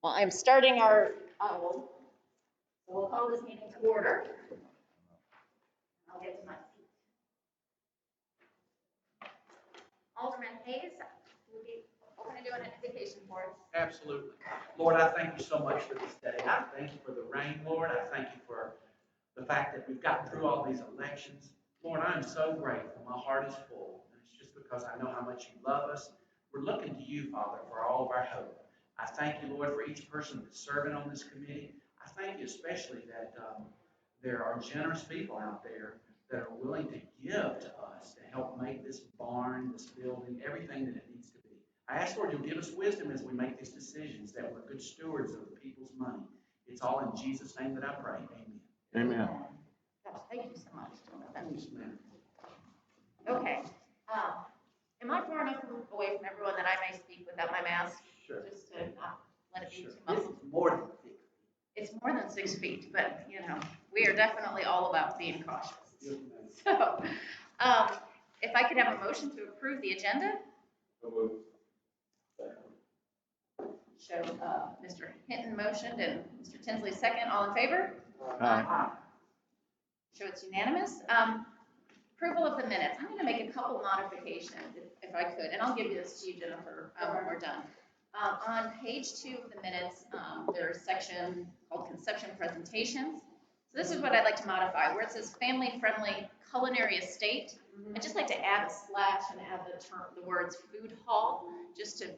Well, I'm starting our, so we'll call this meeting to order. I'll get to my seat. Alderman Hayes, will be open to do an invocation for us. Absolutely. Lord, I thank you so much for this day. I thank you for the rain, Lord. I thank you for the fact that we've gotten through all these elections. Lord, I'm so grateful. My heart is full. And it's just because I know how much you love us. We're looking to you, Father, for all of our hope. I thank you, Lord, for each person that's serving on this committee. I thank you especially that there are generous people out there that are willing to give to us to help make this barn, this building, everything that it needs to be. I ask, Lord, you'll give us wisdom as we make these decisions, that we're good stewards of the people's money. It's all in Jesus' name that I pray. Amen. Amen. Gosh, thank you so much. Thanks, man. Okay. Am I far enough away from everyone that I may speak without my mask? Sure. Just to not let it be Sure. too This much. is more than 6 feet. It's more than 6 feet, but we are definitely all about being cautious. Yes, ma'am. So, if I could have a motion to approve the agenda, show Mr. Hinton motioned and Mr. Tinsley second. All in favor? Aye. Show it's unanimous. Approval of the minutes. I'm going to make a couple modifications if I could, and I'll give this to you, Jennifer, when we're done. On page 2 of the minutes, there's a section called Conception Presentations. So this is what I'd like to modify, where it says family-friendly culinary estate. I'd just like to add a slash and add the words food hall, just to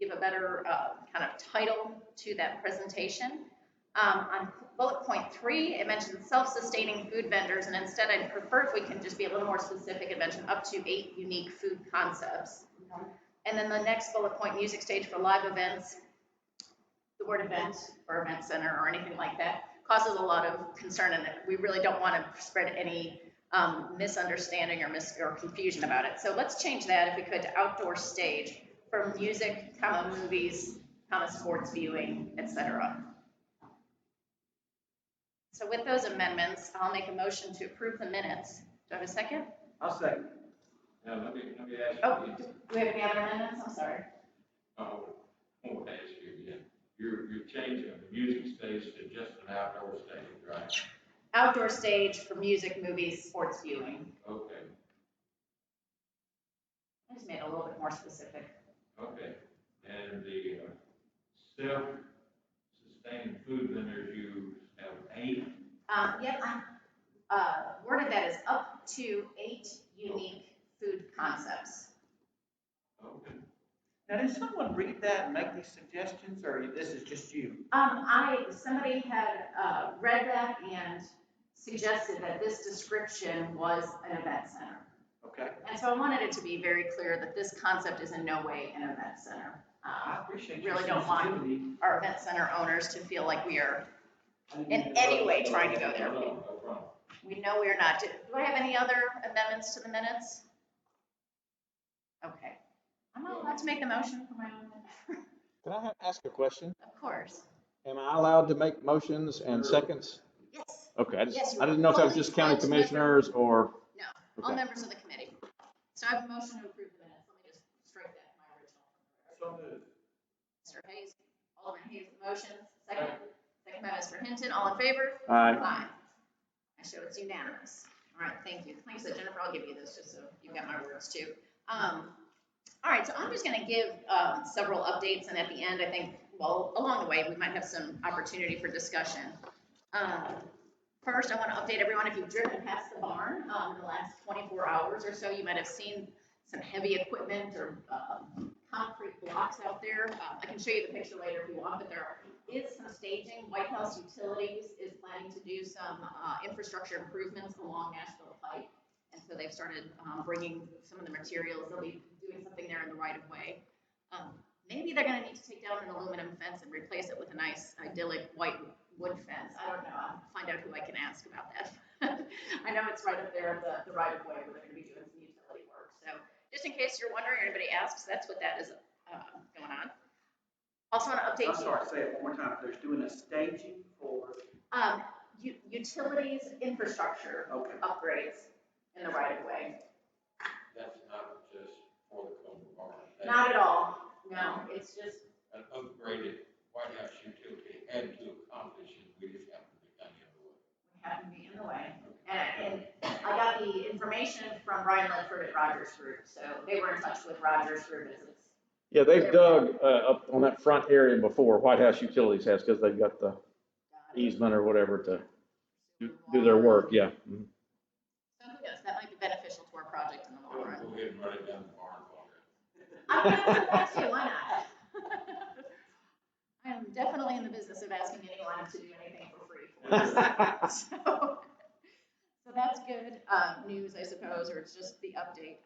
give a better kind of title to that presentation. On bullet point 3, it mentions self-sustaining food vendors, and instead I'd prefer if we can just be a little more specific and mention up to 8 unique food concepts. And then the next bullet point, music stage for live events. The word event or event center or anything like that causes a lot of concern, and we really don't want to spread any misunderstanding or confusion about it. So let's change that, if we could, to outdoor stage for music, movies, sports viewing, etc. So with those amendments, I'll make a motion to approve the minutes. Do I have a second? I'll second. Now, let me ask you. Oh, do we have any other amendments? I'm sorry. I want to ask you again. You're changing the music stage to just an outdoor stage, right? Outdoor stage for music, movies, sports viewing. Okay, I just made it a little bit more specific. okay. And the self-sustaining food vendors, you have 8? Yep, I worded that as up to 8 unique food concepts. Okay. Now, did someone read that and make these suggestions, or this is just you? Somebody had read that and suggested that this description was an event center. Okay. And so I wanted it to be very clear that this concept is in no way an event center. I appreciate your Really don't want sensitivity. our event center owners to feel like we are in any way trying to go there. No problem. We know we are not. Do I have any other amendments to the minutes? Okay. I'm not allowed to make the motion for my own. Can I ask a question? Of course. Am I allowed to make motions and seconds? Yes. Okay, Yes, you I are didn't know if that was fully just county fledged member. commissioners or, No, all Okay. members of the committee. So I have a motion to approve the minutes. Let me just strike that from my original. So moved. Mr. Hayes, Alderman Hayes, the motion. Second. Second by Mr. Hinton. All in favor? Aye. Aye. I show it's unanimous. All right, thank you. Like I said, Jennifer, I'll give you this just so you've got my words too. All right, so I'm just going to give several updates, and at the end, I think, well, along the way, we might have some opportunity for discussion. First, I want to update everyone. If you've driven past the barn in the last 24 hours or so, you might have seen some heavy equipment or concrete blocks out there. I can show you the picture later if you want, but there is some staging. White House Utilities is planning to do some infrastructure improvements along Nashville Pike. And so they've started bringing some of the materials. They'll be doing something there in the right of way. Maybe they're going to need to take down an aluminum fence and replace it with a nice, idyllic white wood fence. I don't know. I'll find out who I can ask about that. I know it's right up there at the right of way where they're going to be doing some utility work. So just in case you're wondering, or anybody asks, that's what that is going on. Also want to update I'm sorry, say it one more time. There's doing a staging for. Utilities infrastructure Okay. upgrades in the right of way. That's not just for the Coleman Barn. Not at all. No, it's just An upgraded White House information from Brian Ledford at Rogers Group, so they were in touch with Rogers Group as it's. Yeah, they've dug up on that front area before White House Utilities has, because they've got the easement or whatever to do their work, yeah. Mhm. So who knows, that might be beneficial to our project in the long run. Go ahead and run it down the barn for I'm gonna do that too, why not? I am definitely in the business of asking anyone to do anything for free for us. So that's good news, I suppose, or it's just the update.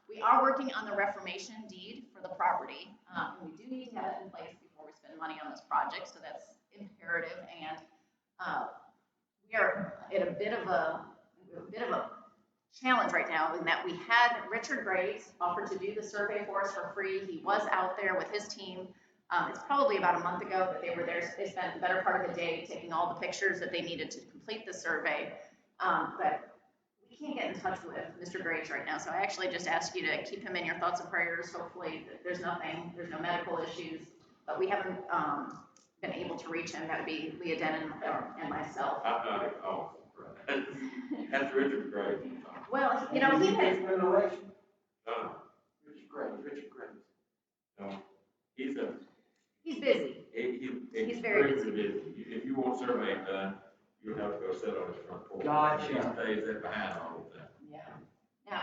We are working on the reformation deed for the property. We do need to have it in place before we spend money on this project, so that's imperative. And we are at a bit of a challenge right now in that we had Richard Graves offer to do the survey for us for free. He was out there with his team. It's probably about a month ago that they were there. They spent the better part of the day taking all the pictures that they needed to complete the survey. But we can't get in touch with Mr. Graves right now, so I actually just ask you to keep him in your thoughts and prayers. Hopefully there's no medical issues, but we haven't been able to reach him. That would be Leah Denon and myself. I'm not at all. That's Richard Gray. Well, you know, he has. No, Richard Graves. no, He's busy. he's very busy. If you want survey done, you'll have to go sit on his front porch. Gotcha. He stays there behind all the time. Yeah. Now,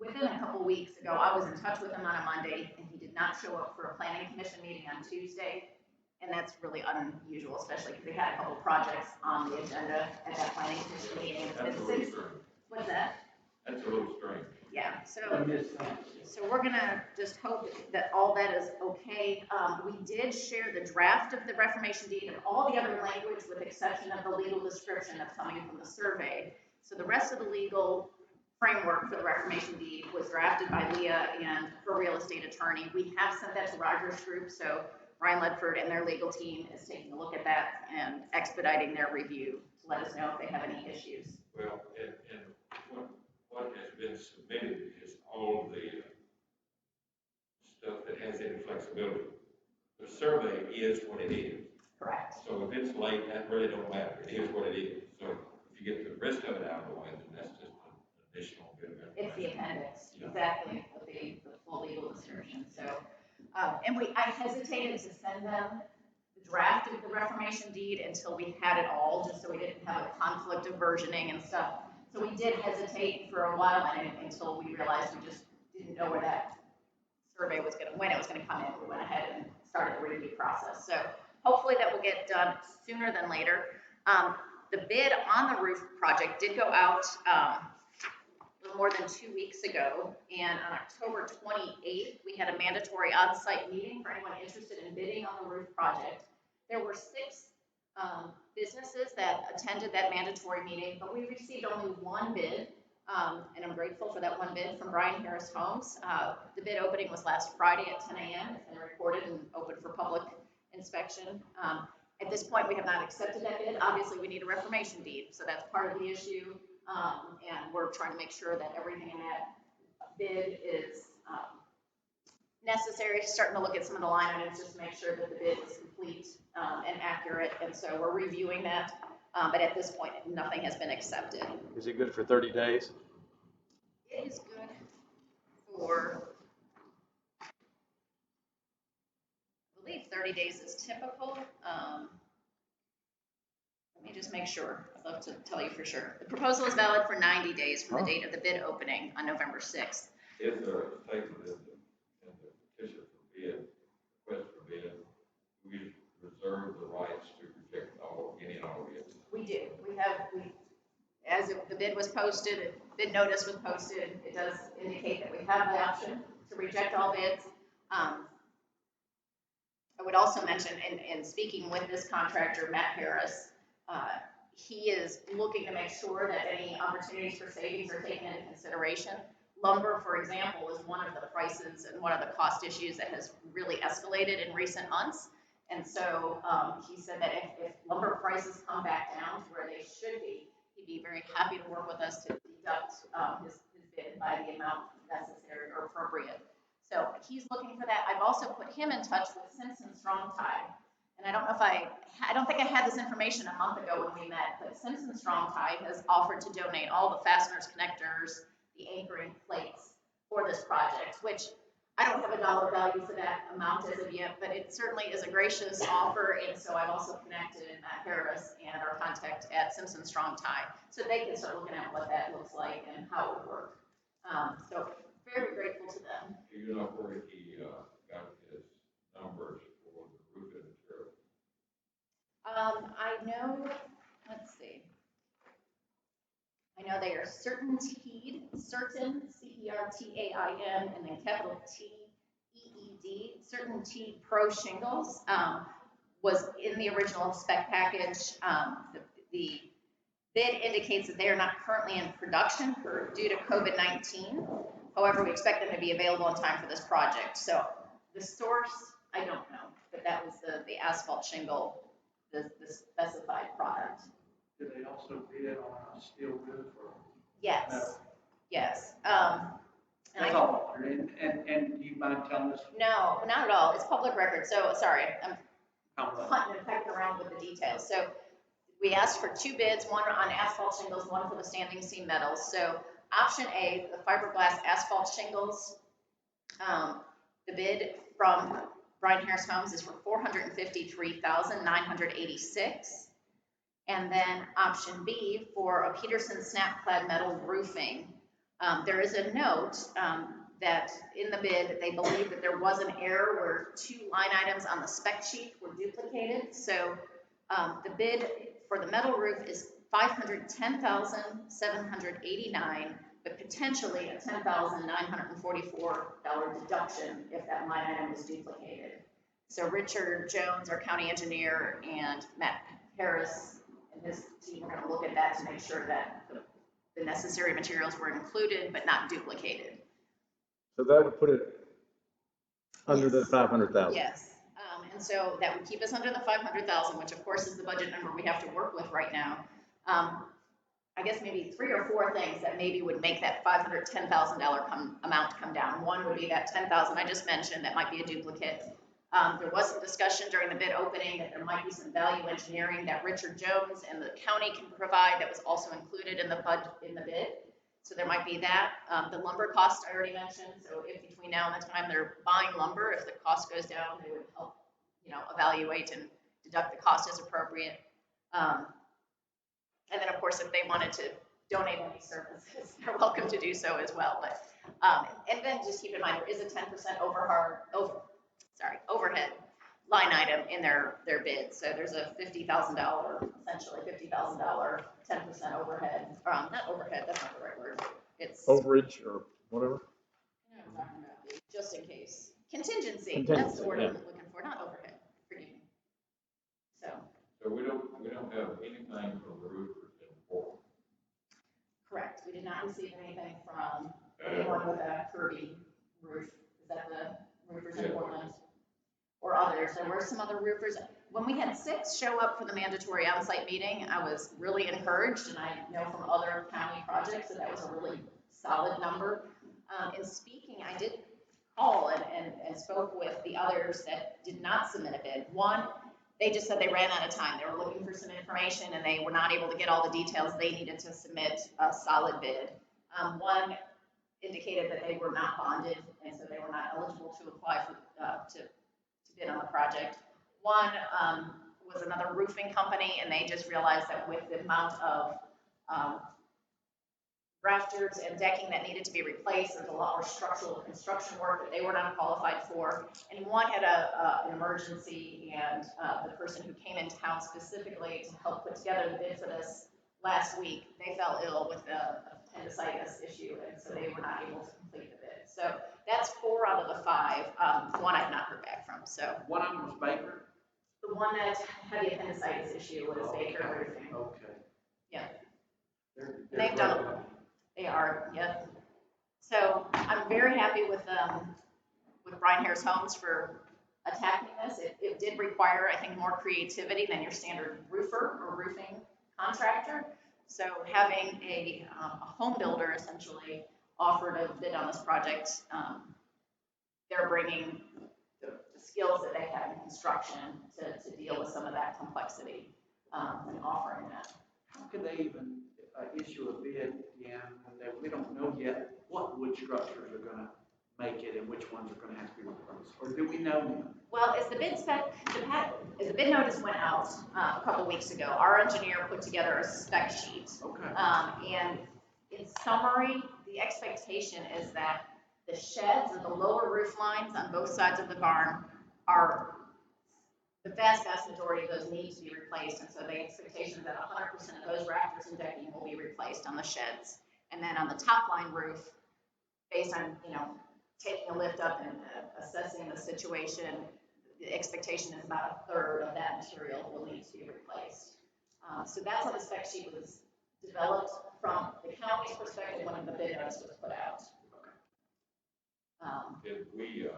within a couple weeks ago, I was in touch with him on a Monday, and he did not show up for a planning commission meeting on Tuesday. And that's really unusual, especially because they had a couple projects on the agenda at that planning commission meeting. That's a little strange. What's that? That's a little strange. Yeah, so we're gonna just hope that all that is okay. We did share the draft of the reformation deed and all the other language with exception of the legal description that's coming from the survey. So the rest of the legal framework for the reformation deed was drafted by Leah and her real estate attorney. We have sent that to Rogers Group, so Brian Ledford and their legal team is taking a look at that and expediting their review to let us know if they have any issues. Well, and what has been submitted is all the stuff that has any flexibility. The survey is what it is. Correct. So if it's late, that really don't matter. It is what it is. So if you get the rest of it out of the way, then that's just an additional bit of information. It's the appendix, Yeah. exactly, with the full legal description, so. And I hesitated to send them the draft of the reformation deed until we had it all, just so we didn't have a conflict of versioning and stuff. So we did hesitate for a while until we realized we just didn't know where that survey was when it was gonna come in. We went ahead and started the review process. So hopefully that will get done sooner than later. The bid on the roof project did go out more than 2 weeks ago, and on October 28th, we had a mandatory on-site meeting for anyone interested in bidding on the roof project. There were 6 businesses that attended that mandatory meeting, but we received only 1 bid, and I'm grateful for that 1 bid from Brian Harris Homes. The bid opening was last Friday at 10 a.m. It's been recorded and open for public inspection. At this point, we have not accepted that bid. Obviously, we need a reformation deed, so that's part of the issue. And we're trying to make sure that everything in that bid is necessary. Starting to look at some of the line items just to make sure that the bid is complete and accurate. And so we're reviewing that. But at this point, nothing has been accepted. Is it good for 30 days? It is good for, I believe 30 days is typical. Let me just make sure. I'd love to tell you for sure. The proposal is valid for 90 days from the date of the bid opening on November 6th. Is there a statement in the petition for bid, request for bid, we reserve the rights to reject any and all bids? We do. As the bid was posted, bid notice was posted, it does indicate that we have the option to reject all bids. I would also mention, in speaking with this contractor, Matt Harris, he is looking to make sure that any opportunities for savings are taken into consideration. Lumber, for example, is one of the prices and one of the cost issues that has really escalated in recent months. And so he said that if lumber prices come back down to where they should be, he'd be very happy to work with us to deduct his bid by the amount necessary or appropriate. So he's looking for that. I've also put him in touch with Simpson Strong Tie. and I don't know if I don't think I had this information a month ago when we met, but Simpson Strong Tie has offered to donate all the fasteners, connectors, the anchoring plates for this project, which I don't have a dollar value for that amount as of yet, but it certainly is a gracious offer, and so I've also connected Matt Harris and our contact at Simpson Strong Tie, so they can start looking at what that looks like and how it would work. So very grateful to them. Do you know where he got his numbers for the roofing material? I know, let's see. I know they are certain, C-E-R-T-A-I-N, and then capital T-E-E-D, Certainty Pro Shingles, was in the original spec package. The bid indicates that they are not currently in production due to COVID-19. However, we expect them to be available in time for this project. So the source, I don't know, but that was the asphalt shingle, the specified product. Do they also bid on a steel roof or? Yes, No. yes. That's all, and you mind telling us No, not at all. It's public record. So, sorry, I'm how much? hunting and pecking around with the details. So we asked for 2 bids, one on asphalt shingles, one for the standing seam metals. So option A, the fiberglass asphalt shingles, the bid from Brian Harris Homes is for $453,986. And then option B for a Peterson snap clad metal roofing. There is a note that in the bid, they believe that there was an error where 2 line items on the spec sheet were duplicated. So the bid for the metal roof is $510,789, but potentially a $10,944 deduction if that line item is duplicated. So Richard Jones, our county engineer, and Matt Harris and his team are going to look at that to make sure that the necessary materials were included but not duplicated. So that would put it under the Yes. 500,000. Yes, and so that would keep us under the 500,000, which of course is the budget number we have to work with right now. I guess maybe 3 or 4 things that maybe would make that $510,000 amount come down. One would be that 10,000 I just mentioned, that might be a duplicate. There was some discussion during the bid opening that there might be some value engineering that Richard Jones and the county can provide that was also included in the bid. So there might be that. The lumber cost I already mentioned. So if between now and the time they're buying lumber, if the cost goes down, they would help, evaluate and deduct the cost as appropriate. And then of course, if they wanted to donate any services, they're welcome to do so as well. But and then just keep in mind there is a 10% overhead line item in their bid. So there's a $50,000, essentially $50,000, 10% overhead. Not overhead, that's not the right word. It's Overage or whatever. you know what I'm talking about, just in case. Contingency, that's Contingency, the word yeah. I'm looking for, not overhead. Forgive me. So, So we don't have anything from the roofers in Portland. correct. We did not receive anything from anyone with a Kirby roof. Is that the roofers in Yeah. Portland? Or others. There were some other roofers. When we had 6 show up for the mandatory on-site meeting, I was really encouraged, and I know from other county projects that was a really solid number. In speaking, I did call and spoke with the others that did not submit a bid. One, they just said they ran out of time. They were looking for some information, and they were not able to get all the details they needed to submit a solid bid. One indicated that they were not bonded, and so they were not eligible to apply for to bid on the project. One was another roofing company, and they just realized that with the amount of rafters and decking that needed to be replaced, there's a lot more structural construction work that they were not qualified for. And one had an emergency, and the person who came in town specifically to help put together the bid for this last week, they fell ill with a appendicitis issue, and so they were not able to complete the bid. So that's 4 out of the 5. One I've not heard back from. So One of them was Baker? the one that had the appendicitis issue was Baker Roofing. Okay. Yeah. They're They've done- great. They are, yep. So I'm very happy with Brian Harris Homes for attacking this. It did require, I think, more creativity than your standard roofer or roofing contractor. So having a home builder essentially offered a bid on this project, they're bringing the skills that they have in construction to deal with some of that complexity, and offering that. How could they even issue a bid, when we don't know yet what wood structures are gonna make it and which ones are gonna have to be replaced? Or do we know now? Well, as the bid notice went out a couple weeks ago, our engineer put together a spec sheet. Okay. And in summary, the expectation is that the sheds or the lower roof lines on both sides of the barn are, the vast majority of those need to be replaced. And so the expectation is that 100% of those rafters and decking will be replaced on the sheds. And then on the top line roof, based on, taking a lift up and assessing the situation, the expectation is about a third of that material will need to be replaced. So that's how the spec sheet was developed from the county's perspective when the bid notice was put out. Did we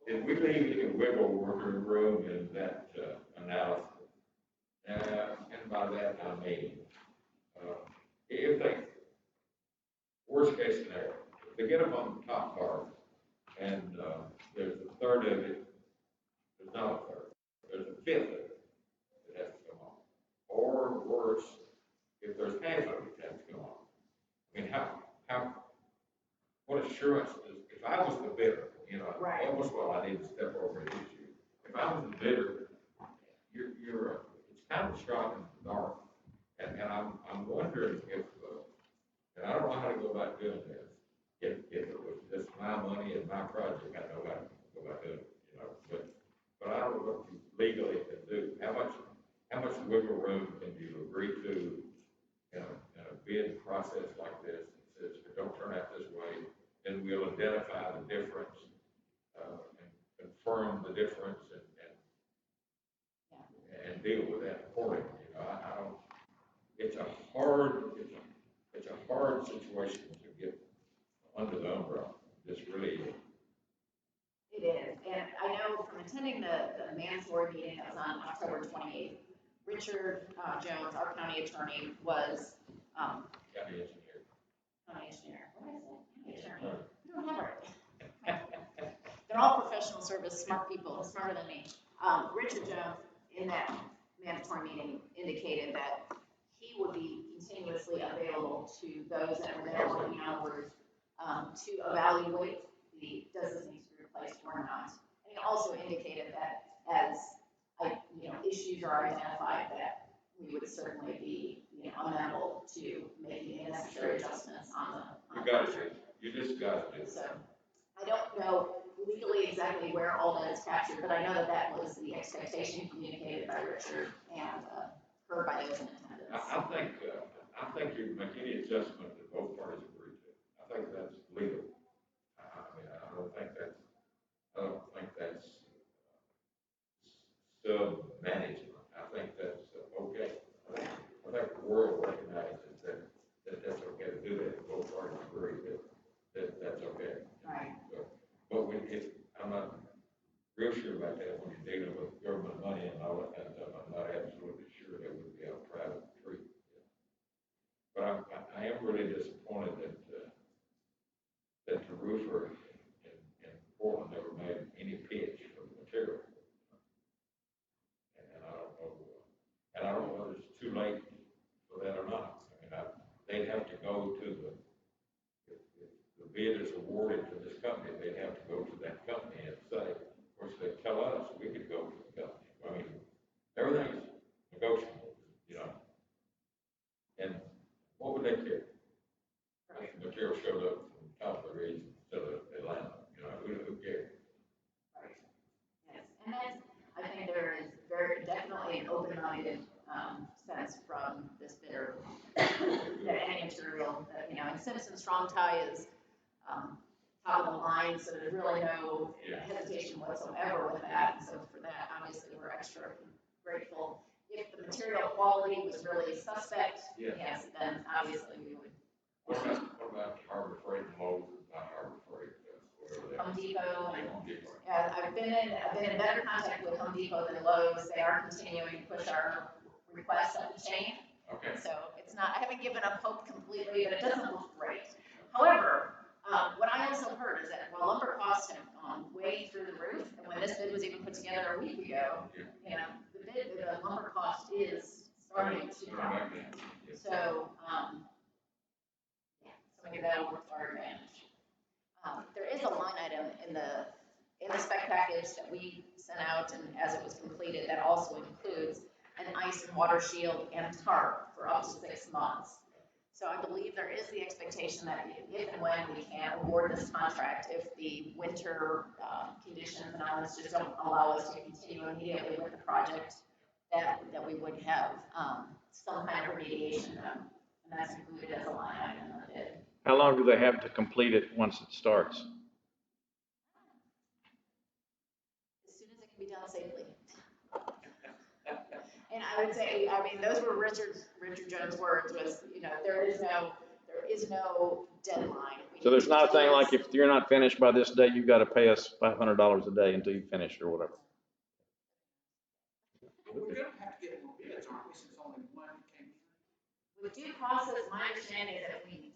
leave any wiggle room in that analysis? And by that I mean, if they, worst case scenario, if they get up on the top part and there's a third of it, there's not a third, there's a fifth of it that has to come off. Or worse, if there's half of it that has to come off. I mean, what assurance is, if I was the bidder, Right. almost, well, I need to step over an issue. If I was the bidder, it's kind of a shot in the dark. And I'm wondering if, and I don't know how to go about doing this. If it was just my money and my project, I know how to go about doing it, but I don't know what you legally can do. How much wiggle room can you agree to in a bid process like this? It says, if it don't turn out this way, then we'll identify the difference, and confirm the difference and deal with that accordingly. I don't, it's a hard situation to get under the umbrella. This really is. It is, and I know from attending the mandatory meeting that was on October 28th, Richard Jones, our county attorney, was, County engineer. county engineer, what is it? County attorney. You don't have it. They're all professional service, smart people, smarter than me. Richard Jones, in that mandatory meeting, indicated that he would be continuously available to those that were there working on the roof to evaluate does this need to be replaced or not. And he also indicated that as issues are identified, that we would certainly be amenable to making the necessary adjustments on the. You got it. You just got it. So I don't know legally exactly where all that is captured, but I know that was the expectation communicated by Richard and heard by those in attendance. I think you can make any adjustment that both parties agree to. I think that's legal. I don't think that's sub-management. I think that's okay. I think the world recognizes that that's okay to do that. Both parties agree that that's okay. Right. So, but I'm not real sure about that when you're dealing with government money and all that kind of stuff. I'm not absolutely sure that would be a private tree. But I am really disappointed that the roofer in Portland never made any pitch for the material. And I don't know whether it's too late for that or not. They'd have to go to if the bid is awarded to this company, they'd have to go to that company and say, of course, they tell us we could go to the company. Everything's negotiable, And what would they care? If the material showed up from top of the ridge instead of Atlanta, who cares? Right. Yes, and I think there is definitely an open-minded sense from this bidder that any material that, and Simpson Strong Tie is top of the line, so there's really no hesitation whatsoever with that. And so for that, obviously, we're extra grateful. If the material quality was really suspect, yes, then obviously we would. What about Harbor Freight and Lowe's? Not Harbor Freight, whatever they are. Home Depot. Home Depot. Yeah, I've been in better contact with Home Depot than Lowe's. They are continuing to push our requests up the chain. Okay. So it's not, I haven't given up hope completely, but it doesn't look great. However, what I also heard is that while lumber in the spec package that we sent out and as it was completed, that also includes an ice and water shield and tarp for up to 6 months. So I believe there is the expectation that if and when we can award this contract, if the winter conditions and others just don't allow us to continue immediately with the project, that we would have some kind of remediation done. And that's included as a line item in the bid. How long do they have to complete it once it starts? As soon as it can be done safely. And I would say, I mean, those were Richard Jones' words was, there is no deadline. So there's not a thing like if you're not finished by this date, you've got to pay us $500 a day until you finish or whatever. But we're gonna have to get more bids, aren't we, since only one came in? With due process, my understanding is that we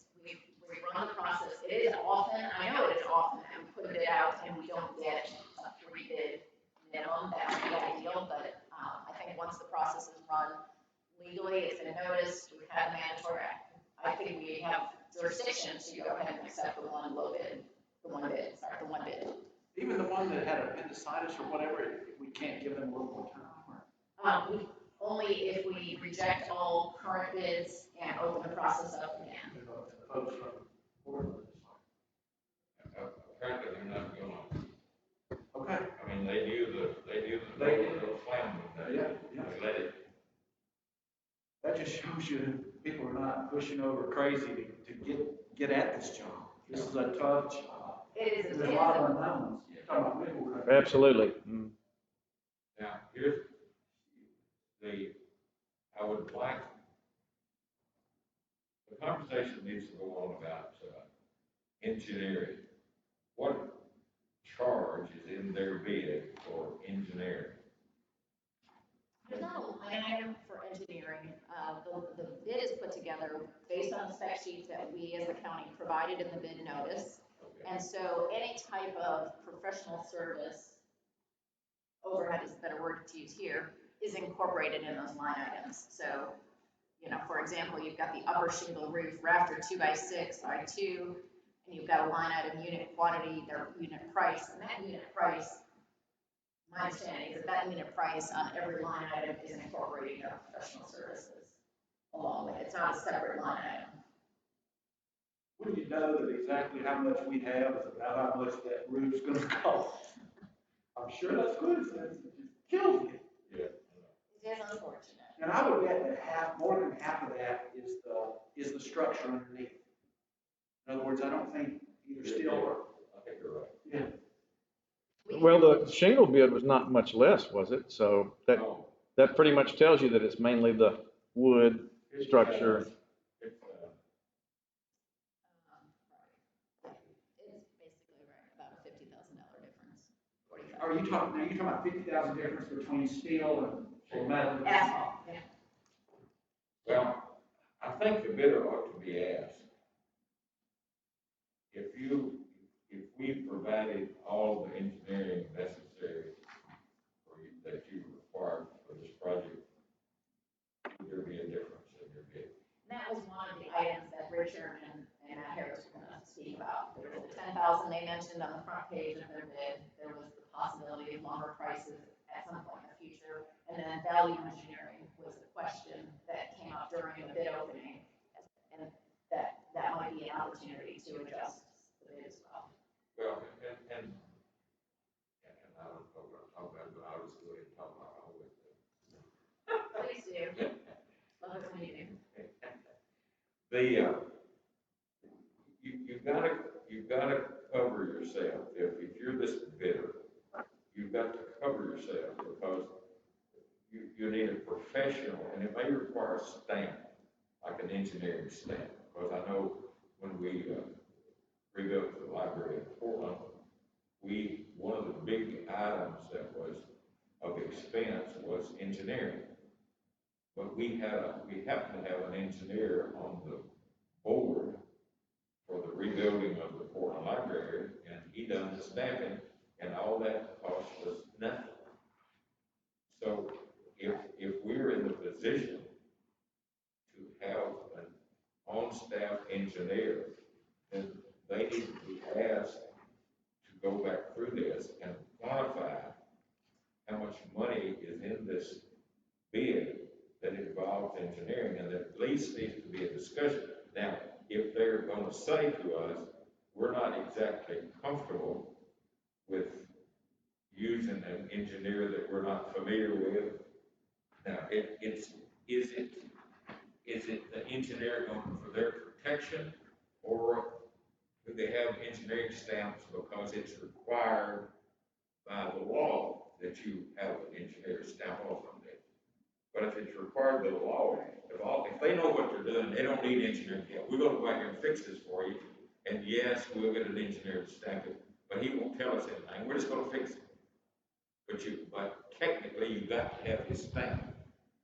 run the process. It is often, I know it is often that we put a bid out and we don't get a pre-bid minimum. That would be ideal, but I think once the process is run legally, it's been noticed, we've had mandatory. I think we have jurisdiction to go ahead and accept the one bid. Even the one that had appendicitis or whatever, we can't give them a little more time. Only if we reject all current bids and open the process up again. Folks from Portland. Apparently they're not gonna, Okay. I mean, they do the slam with that. Yeah. They let it. That just shows you people are not pushing over crazy to get at this job. This is a tough job. It is. There's a lot of unknowns. You're talking about legal country. Absolutely. Now, here's I would like, the conversation needs to go on about engineering. What charge is in their bid for engineering? There's not a line item for engineering. The bid is put together based on the spec sheets that we as the county provided in the bid notice. Okay. And so any type of professional service, overhead is a better word to use here, is incorporated in those line items. So, for example, you've got the upper shingle roof rafter 2x6x2, and you've got a line item unit quantity, their unit price, and that unit price, my understanding is that unit price on every line item is incorporating their professional services along with it. It's not a separate line item. When you know that exactly how much we have is about how much that roof's gonna cost. I'm sure that's good, it just kills me. Yeah. It is unfortunate. And I would bet that more than half of that is the structure underneath. In other words, I don't think either steel or. I think you're right. Yeah. Well, the shingle bid was not much less, was it? So No, that pretty much tells you that it's mainly the wood structure. It's, It's basically right about a $50,000 difference. Are you talking about 50,000 difference between steel and metal? Asphalt, yeah. well, I think the bidder ought to be asked, if we provided all the engineering necessary that you require for this project, would there be a difference in your bid? And that was one of the items that Richard and Matt Harris were going to speak about. There was the 10,000 they mentioned on the front page of their bid. There was the possibility of lumber prices at some point in the future. And then value engineering was a question that came up during the bid opening. And that might be an opportunity to adjust the bid as well. Well, and I don't know what I'm talking about, but I'll just go ahead and talk about all with it. Please do. Love it when you do. You've gotta cover yourself. If you're this bidder, you've got to cover yourself because you need a professional, and it may require a stamp, like an engineering stamp. Because I know when we rebuilt the library in Portland, one of the big items that was of expense was engineering. But we happened to have an engineer on the board for the rebuilding of the Portland Library, and he done the stamping, and all that cost was nothing. So if we're in the position to have an on-staff engineer, then they need to be asked to go back through this and quantify how much money is in this bid that involves engineering, and there at least needs to be a discussion. Now, if they're gonna say to us, we're not exactly comfortable with using an engineer that we're not familiar with, now, is it the engineer going for their protection, or do they have engineering stamps because it's required by the law that you have an engineer stamp off on it? But if it's required by the law, if they know what they're doing, they don't need engineering help. We're gonna go out here and fix this for you, and yes, we'll get an engineer to stamp it, but he won't tell us anything, we're just gonna fix it. But technically, you've got to have his stamp.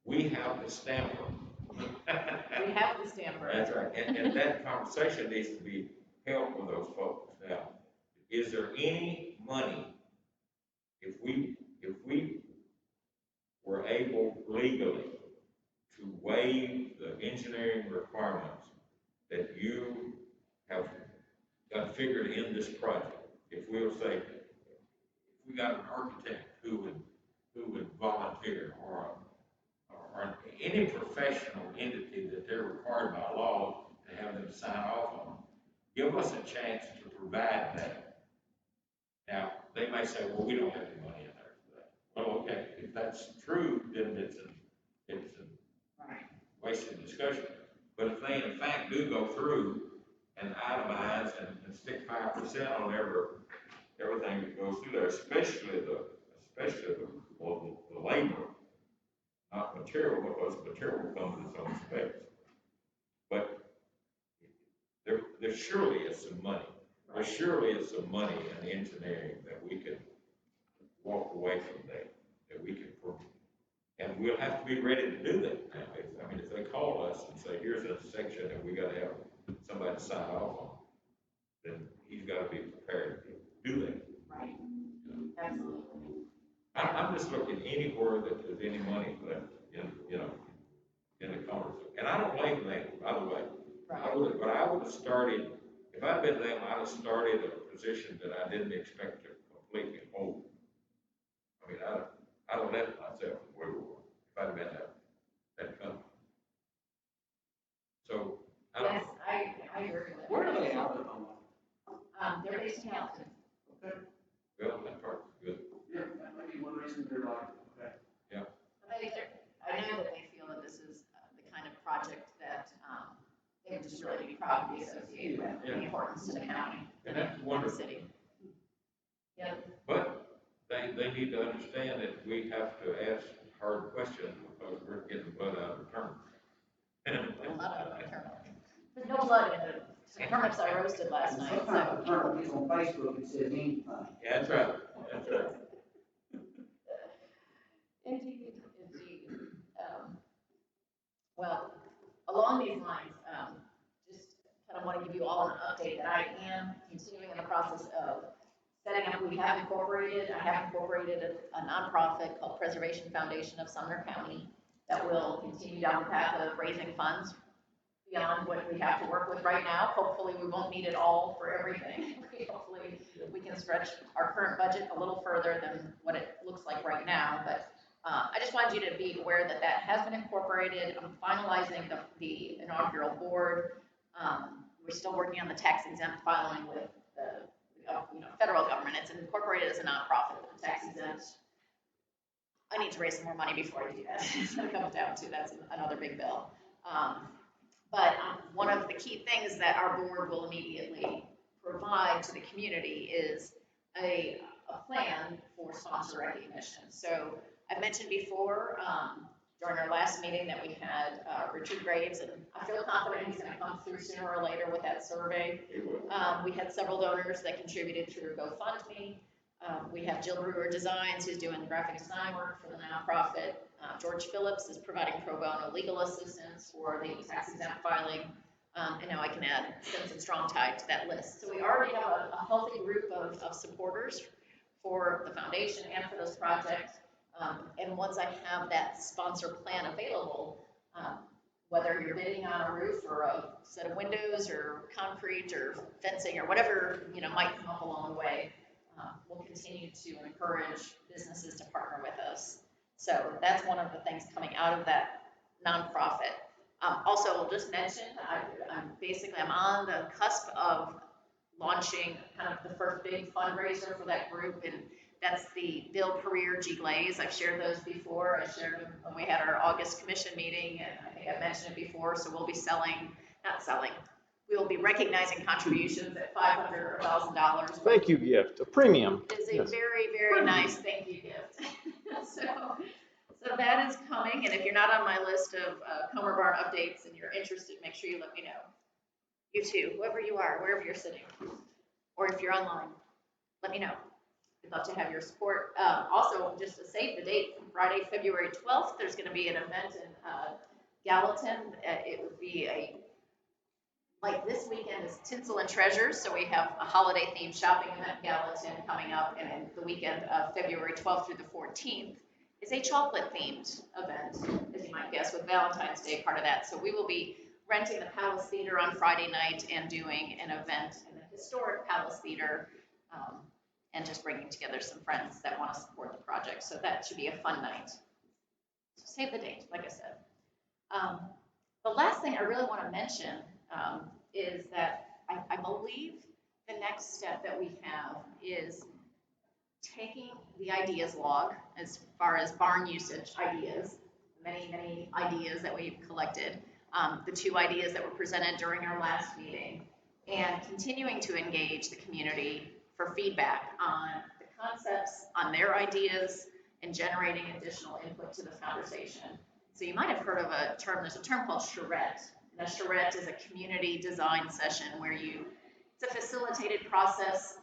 We have the stamper. We have the stamper. That's right, and that conversation needs to be held with those folks. Now, is there any money, if we were able legally to waive the engineering requirements that you have got figured in this project, if we'll say, if we got an architect who would volunteer, or any professional entity that they're required by law to have them sign off on, give us a chance to provide that. Now, they may say, well, we don't have any money in there for that. Well, okay, if that's true, then it's a wasted discussion. But if they in fact do go through and itemize and stick 5% on everything that goes through there, especially the labor, not material, because material comes with its own specs. But there surely is some money. There surely is some money in engineering that we can walk away from that we can prove. And we'll have to be ready to do that now. If they call us and say, here's a section that we gotta have somebody sign off on, then he's gotta be prepared to do that. Right. Absolutely. I'm just looking anywhere that there's any money left in the Congress. And I don't blame them, by the way. Right. I would have started, if I'd been them, I'd have started a position that I didn't expect to completely hold. I'd have left myself where we were, if I'd have been that company. So, I don't Yes, know. I agree with that. Where are they out of? They're based in Hamilton. Okay. Well, that part's good. Yeah, that might be one reason they're like, okay. I know that they feel that this is the kind of project that they would just really be proud to be associated with, the importance to the county And that's and the wonderful. city. Yeah. But they need to understand that we have to ask hard questions because we're getting blood out of the turnip. A lot of it. There's no blood in the turnips I roasted last night, Sometimes so. the turnip gets on Facebook and says anything. Yeah, that's right, that's right. Indeed. Well, along these lines, just kind of want to give you all an update that I am continuing in the process of setting up. I have incorporated a nonprofit called Preservation Foundation of Sumner County that will continue down the path of raising funds beyond what we have to work with right now. Hopefully, we won't need it all for everything. Hopefully, we can stretch our current budget a little further than what it looks like right now, but I just wanted you to be aware that that has been incorporated. I'm finalizing the inaugural board. We're still working on the tax exempt filing with the federal government. It's incorporated as a nonprofit, but the tax exempt. I need to raise some more money before I do that. That's what it comes down to. That's another big bill. But one of the key things that our board will immediately provide to the community is a plan for sponsor recognition. So I've mentioned before during our last meeting that we had Richard Graves, and I feel confident he's going to come through sooner or later with that survey. We had several donors that contributed through GoFundMe. We have Jill Brewer Designs, who's doing the graphic design work for the nonprofit. George Phillips is providing pro bono legal assistance for the tax exempt filing. And now I can add Simpson Strong Tide to that list. So we already have a healthy group of supporters for the foundation and for this project. And once I have that sponsor plan available, whether you're bidding on a roof or a set of windows or concrete or fencing or whatever might come up along the way, we'll continue to encourage businesses to partner with us. So that's one of the things coming out of that nonprofit. Also, I'll just mention, I'm on the cusp of launching kind of the first big fundraiser for that group, and that's the Build Career G Glaze. I've shared those before. I shared them when we had our August commission meeting, and I think I mentioned it before. So we'll be we will be recognizing contributions at $500 or $1,000. Thank you gift, a premium. It is a Yes. very, very nice thank you gift. So that is coming, and if you're not on my list of Comer Barn updates and you're interested, make sure you let me know. You too, whoever you are, wherever you're sitting, or if you're online, let me know. We'd love to have your support. Also, just to save the date, Friday, February 12th, there's going to be an event in Gallatin. It would be like this weekend is Tinsel and Treasures, so we have a holiday themed shopping event in Gallatin coming up, and then the weekend of February 12th through the 14th is a chocolate themed event, as you might guess, with Valentine's Day part of that. So we will be renting the Palace Theater on Friday night and doing an event in the historic Palace Theater, and just bringing together some friends that want to support the project. So that should be a fun night. So save the date, like I said. The last thing I really want to mention is that I believe the next step that we have is taking the ideas log as far as barn usage ideas, many ideas that we've collected, the 2 ideas that were presented during our last meeting, and continuing to engage the community for feedback on the concepts, on their ideas, and generating additional input to the conversation. So you might have heard of there's a term called charrette. And a charrette is a community design session where it's a facilitated process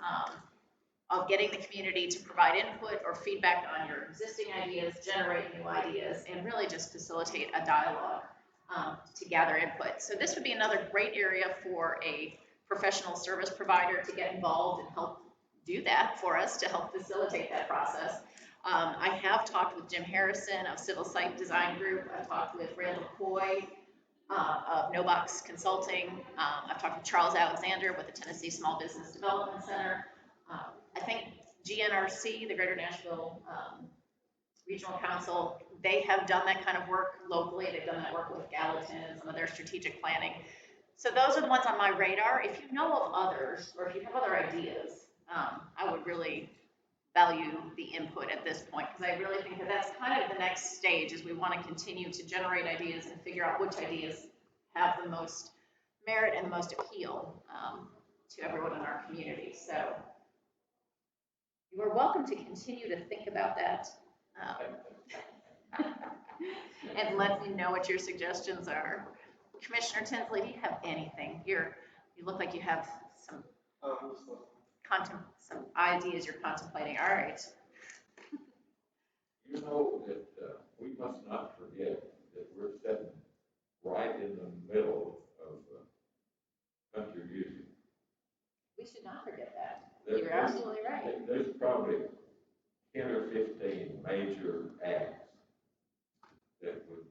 of getting the community to provide input or feedback on your existing ideas, generate new ideas, and really just facilitate a dialogue to gather input. So this would be another great area for a professional service provider to get involved and help do that for us, to help facilitate that process. I have talked with Jim Harrison of Civil Site Design Group. I've talked with Randall Coy of No Box Consulting. I've talked with Charles Alexander with the Tennessee Small Business Development Center. I think GNRC, the Greater Nashville Regional Council, they have done that kind of work locally. They've done that work with Gallatin and some of their strategic planning. So those are the ones on my radar. If you know of others, or if you have other ideas, I would really value the input at this point, because I really think that that's kind of the next stage, is we want to continue to generate ideas and figure out which ideas have the most merit and the most appeal to everyone in our community. So you are welcome to continue to think about that and let me know what your suggestions are. Commissioner Tinsley, do you have anything? You look like you have some ideas you're contemplating. All right. You know that we must not forget that we're sitting right in the middle of country music. We should not forget that. There's- You're absolutely right. There's probably 10 or 15 major acts that would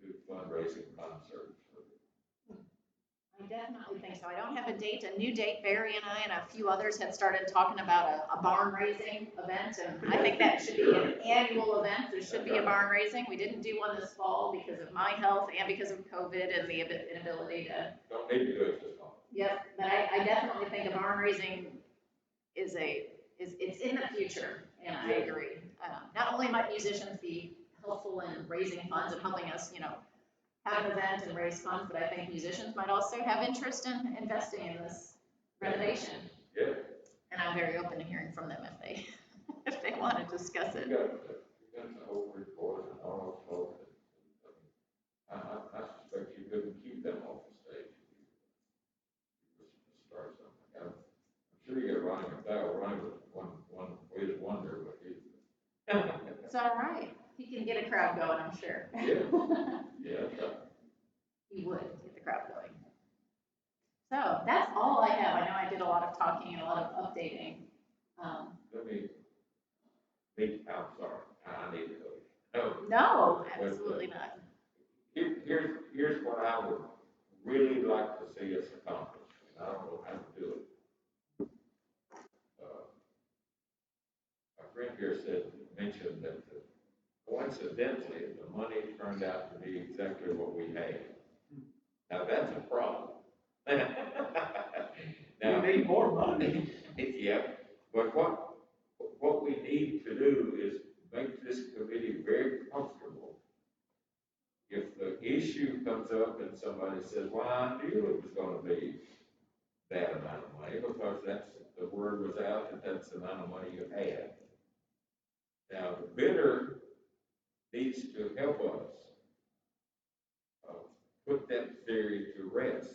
do fundraising concerts. I definitely think so. I don't have a new date. Barry and I and a few others had started talking about a barn raising event, and I think that should be an annual event. There should be a barn raising. We didn't do one this fall because of my health and because of COVID and the inability to. Don't need to do it this fall. Yep, but I definitely think a barn raising it's in the future, and I agree. Not only might musicians be helpful in raising funds and helping us, have an event and raise funds, but I think musicians might also have interest in investing in this renovation. Yeah. And I'm very open to hearing from them if they want to discuss it. You got the whole report and all those folks. I suspect you couldn't keep them off the stage. You start something. I'm sure you get running with one way to wonder what he. It's all right. He can get a crowd going, I'm sure. Yeah, He would get the crowd going. So that's all I have. I know I did a lot of talking and a lot of updating. I'm sorry, I need to go. No, absolutely not. Here's what I would really like to see us accomplish. I don't know how to do it. friend here mentioned that coincidentally, the money turned out to be exactly what we had. Now, that's a problem. Now, We need more money. yeah, but what we need to do is make this committee very comfortable. If the issue comes up and somebody says, well, I knew it was gonna be that amount of money, because the word was out that that's the amount of money you had. Now, the bidder needs to help us put that theory to rest.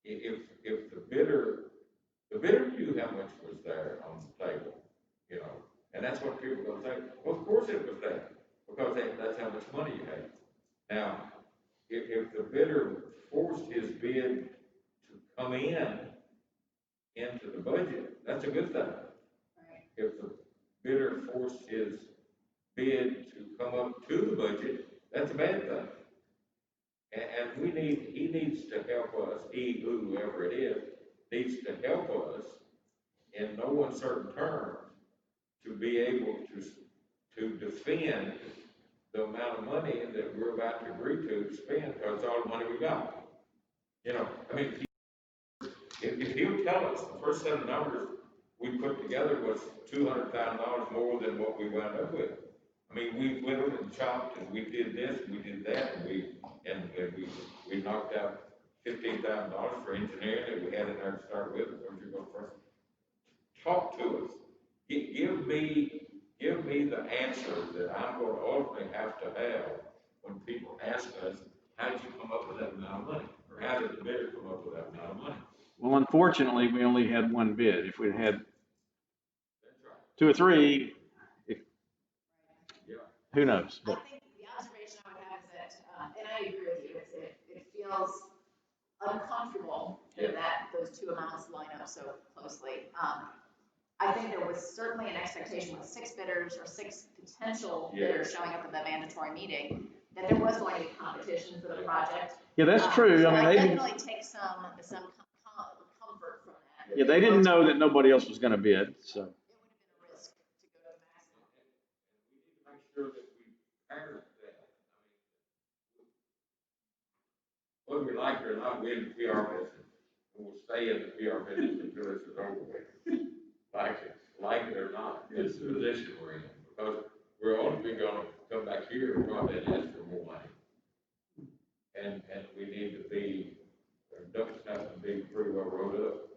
If the bidder knew how much was there on the table, you know, and that's what people are gonna say, well, of course it was there, because that's how much money you had. Now, if the bidder forced his bid to come into the budget, that's a good thing. Right. If the bidder forced his bid to come up to the budget, that's a bad thing. And he needs to help us, whoever it is, needs to help us in no uncertain terms to be able to defend the amount of money that we're about to agree to spend, because it's all the money we got. You know, I mean, if he'll tell us the first set of numbers we put together was $200,000 more than what we wound up with. I mean, we whittled and chopped, and we did this, we did that, and we knocked out $15,000 for engineering that we had in there to start with. Don't you go first? Talk to us. Give me the answer that I'm going to ultimately have to have when people ask us, how did you come up with that amount of money? Or how did the bidder come up with that amount of money? Well, unfortunately, we only had one bid. If we'd had That's right. two or three, Yeah. who knows? I But think the observation I would have is that, and I agree with you, it feels uncomfortable that those two amounts line up so closely. I think there was certainly an expectation with 6 bidders or 6 potential bidders showing up at the mandatory meeting, that there was going to be competition for the project. yeah, that's true. So I mean, I they didn't, definitely take some comfort from that. yeah, they didn't know that nobody else was going to bid. So It would have been a risk to go to the maximum. And we need to make sure that we parrot that. I mean, whether we like it or not, we're in the PR business. And we'll stay in the PR business until this is over with. Like it or not, it's the position we're in. Because we're only going to come back here and probably ask for more money. And we need to be, ducks have to be pretty well rolled up.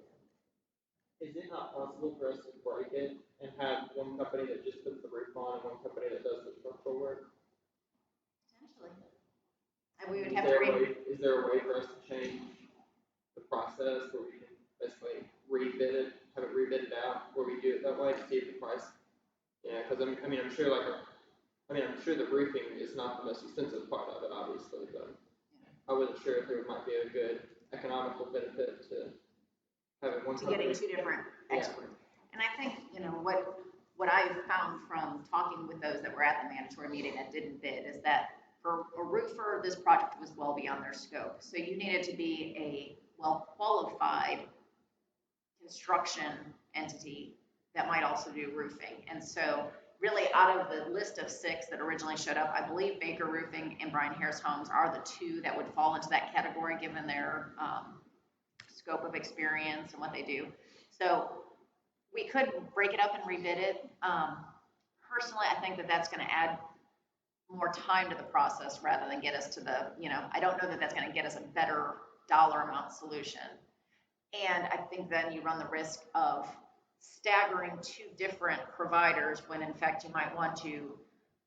Is it not possible for us to break it and have one company that just puts the roof on and one company that does the structural work? Potentially. And we would have to Is there a way for us to change the process where we can basically rebid it, have it rebid out, where we do it that way to see if the price, because I'm sure I'm sure the roofing is not the most expensive part of it, obviously, but I wasn't sure if there might be a good economical benefit to having one to company. getting 2 different experts. And I think, what I've found from talking with those that were at the mandatory meeting that didn't bid is that for a roofer, this project was well beyond their scope. So you needed to be a well-qualified construction entity that might also do roofing. And so really out of the list of 6 that originally showed up, I believe Baker Roofing and Brian Harris Homes are the 2 that would fall into that category given their scope of experience and what they do. So we could break it up and rebid it. Personally, I think that that's going to add more time to the process rather than get us to the, I don't know that that's going to get us a better dollar amount solution. And I think then you run the risk of staggering 2 different providers when in fact you might want to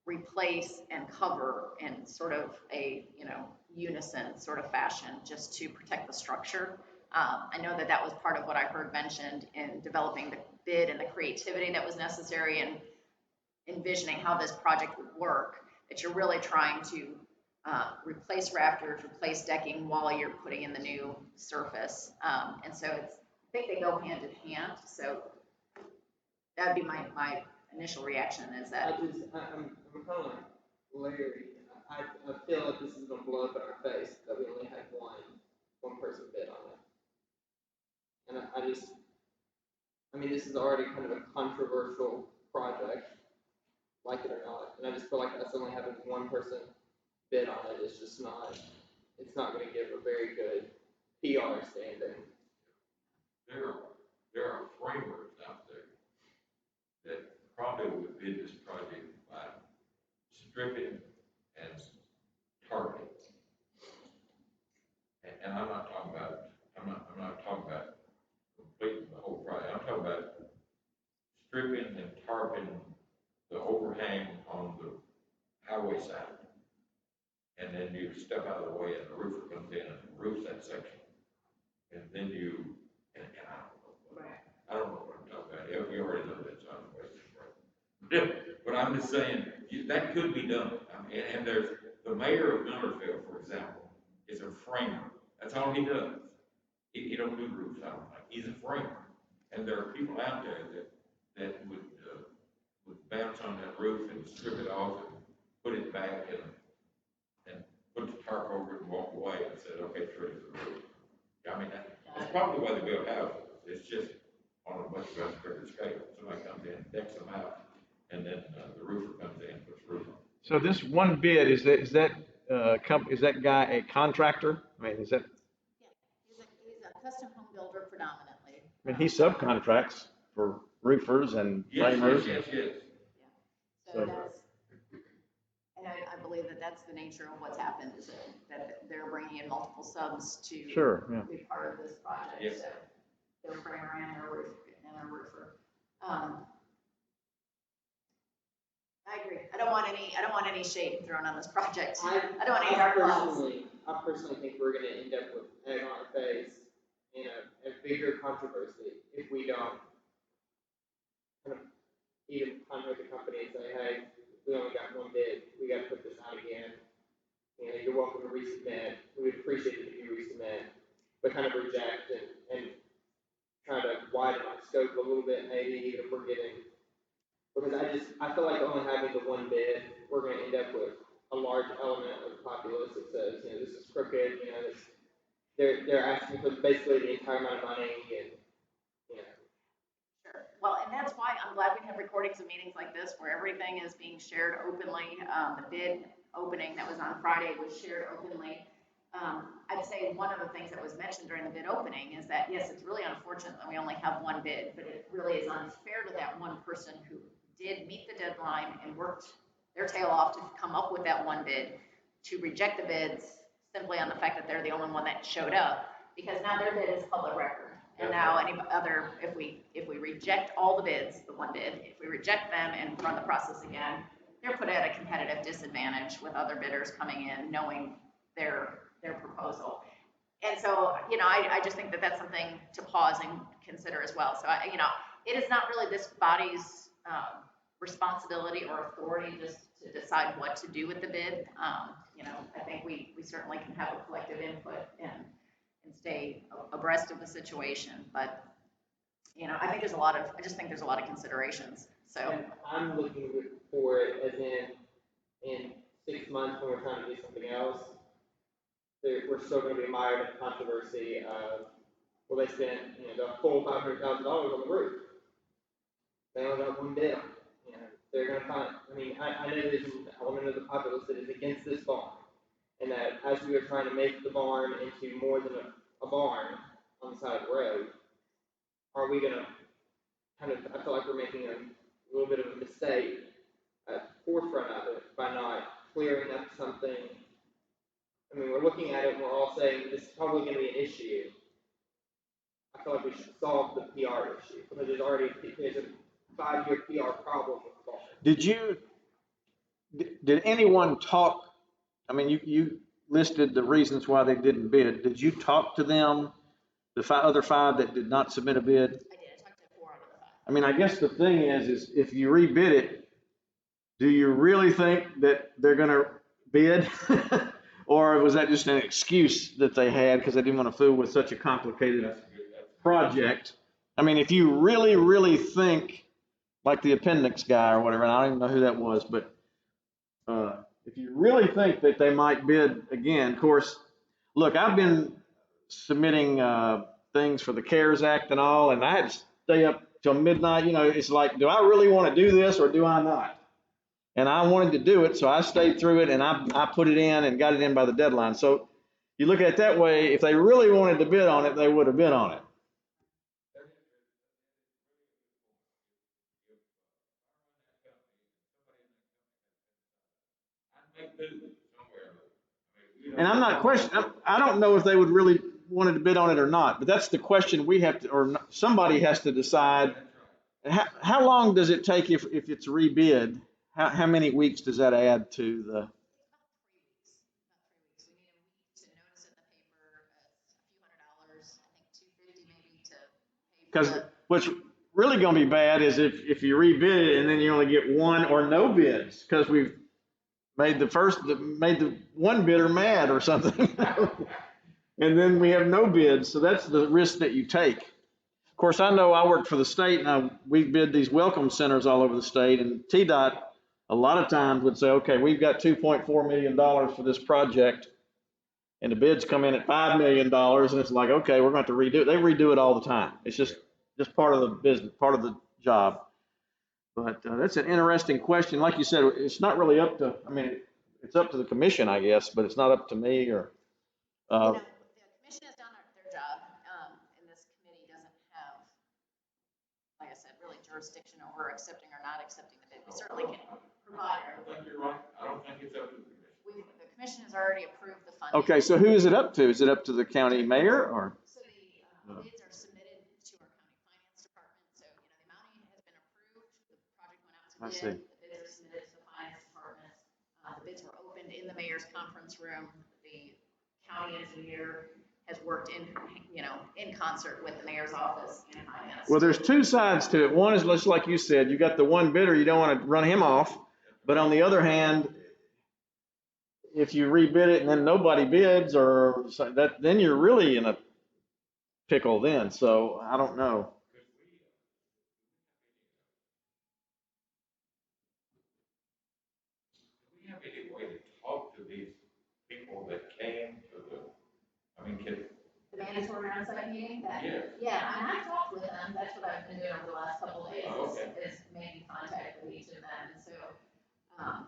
replace and cover in sort of a, unison sort of fashion just to protect the structure. I know that that was part of what I heard mentioned in developing the bid and the creativity that was necessary in envisioning how this project would work, that you're really trying to replace rafters, replace decking while you're putting in the new surface. And so I think they go hand in hand. So that'd be my initial reaction is that. I'm kind of like Larry. I feel like this is going to blow up in our face that we only had one person bid on it. And this is already kind of a controversial project, like it or not. And I just feel like us only having one person bid on it is just not, it's not gonna give a very good PR standing. There are framers out there that probably would bid this project by stripping and targeting. And I'm not talking about completing the whole project. I'm talking about stripping and tarping the overhang on the highway side. And then you step out of the way and the roofer comes in and roofs that section. And then you, and I don't know what I'm talking about. You already know that, so I'm wasting breath. But I'm just saying, that could be done. I mean, and there's, the mayor of Millerville, for example, is a framer. That's all he does. He don't do roofs, I don't think. He's a framer. And there are people out there that would bounce on that roof and strip it off and put it back and put the tarp over it and walk away and said, okay, it's ready for the roof. I mean, that's probably the way they build houses. It's just on a much bigger scale. Somebody comes in, decks them out, and then the roofer comes in and puts the roof on. So this one bid, is that guy a contractor? I mean, is that, Yeah, he's a custom home builder predominantly. I mean, he subcontracts for roofers and Yes. framers. So So- that's, and I believe that that's the nature of what's happened, is that they're bringing in multiple subs to Sure, yeah. be part of this project. Yes. So they're framer and a roofer. I agree. I don't want any shade thrown on this project. I don't want any dark clouds. I personally think we're gonna end up with egg on our face and a bigger controversy if we don't kind of even contact the company and say, hey, we only got one bid, we gotta put this out again. You know, you're welcome to resubmit, we would appreciate it if you resubmit, but kind of reject and try to widen our scope a little bit, maybe even if we're getting, because I feel like only having the one bid, we're gonna end up with a large element of the populace that says, you know, this is crooked, you know, they're asking for basically the entire amount of money and, you know. Sure. Well, and that's why I'm glad we have recordings of meetings like this where everything is being shared openly. The bid opening that was on Friday was shared openly. I'd say one of the things that was mentioned during the bid opening is that, yes, it's really unfortunate that we only have one bid, but it really is unfair to that one person who did meet the deadline and worked their tail off to come up with that one bid, to reject the bids simply on the fact that they're the only one that showed up, because now their bid is public record. And now any other, if we reject all the bids, the one bid, if we reject them and run the process again, they're put at a competitive disadvantage with other bidders coming in, knowing their proposal. And so, you know, I just think that that's something to pause and consider as well. So, you know, it is not really this body's responsibility or authority just to decide what to do with the bid. You know, I think we certainly can have a collective input and stay abreast of the situation. But, you know, I just think there's a lot of considerations. So And I'm looking for it as in 6 months when we're trying to do something else, we're still gonna be mired in controversy of, well, they spent, you know, the full $500,000 on the roof. They only got one bid on it. You know, they're gonna find, I mean, I know there's an element of the populace that is against this barn. And that as we are trying to make the barn into more than a barn on the side of the road, are we gonna kind of, I feel like we're making a little bit of a mistake at the forefront of it by not clearing up something. I mean, we're looking at it and we're all saying this is probably gonna be an issue. I feel like we should solve the PR issue, because there's a 5-year PR problem with the barn. Did anyone talk, I mean, you listed the reasons why they didn't bid. Did you talk to them, the other 5 that did not submit a bid? I did. I talked to 4 out of the 5. I mean, I guess the thing is if you rebid it, do you really think that they're gonna bid? Or was that just an excuse that they had because they didn't want to fool with such a complicated That's good. project? I mean, if you really, really think, like the appendix guy or whatever, and I don't even know who that was, but if you really think that they might bid again, of course, look, I've been submitting things for the CARES Act and all, and I had to stay up till midnight. You know, it's like, do I really want to do this or do I not? And I wanted to do it, so I stayed through it and I put it in and got it in by the deadline. So you look at it that way, if they really wanted to bid on it, they would have bid on it. And I'm not questioning, I don't know if they would really wanted to bid on it or not, but that's the question we have to, or somebody has to decide. How long does it take if it's rebid? How many weeks does that add to the? About 3 weeks. We need a week to notice it in the paper, a few $100s, I think $250 maybe to pay for Because the. what's really going to be bad is if you rebid it and then you only get one or no bids, because we've made the one bidder mad or something. And then we have no bids, so that's the risk that you take. Of course, I know I work for the state and we bid these welcome centers all over the state, and TDOT a lot of times would say, okay, we've got $2.4 million for this project, and the bids come in at $5 million, and it's like, okay, we're going to have to redo it. They redo it all the time. It's just part of the business, part of the job. But that's an interesting question. Like you said, it's not really up to, I mean, it's up to the commission, I guess, but it's not up to me or. The commission has done their job, and this committee doesn't have, like I said, really jurisdiction over accepting or not accepting the bid. We certainly can provide. I don't think you're right. I don't think it's up to the commission. The commission has already approved the funding. Okay, so who is it up to? Is it up to the county mayor or? So the bids are submitted to our county finance department. So, the amount has been approved. The project went out to I bid. see. The bids are submitted to the finance department. The bids were opened in the mayor's conference room. The county engineer has worked in concert with the mayor's office and finance. Well, there's two sides to it. One is just like you said, you got the one bidder, you don't want to run him off. But on the other hand, if you rebid it and then nobody bids or that, then you're really in a pickle then. So I don't know. Do we have any way to talk to these people that came to The mandatory onsite meeting? Yes. Yeah, and I've talked with them. That's what I've been doing over the last couple of days, Oh, okay. is making contact with each of them. And so, I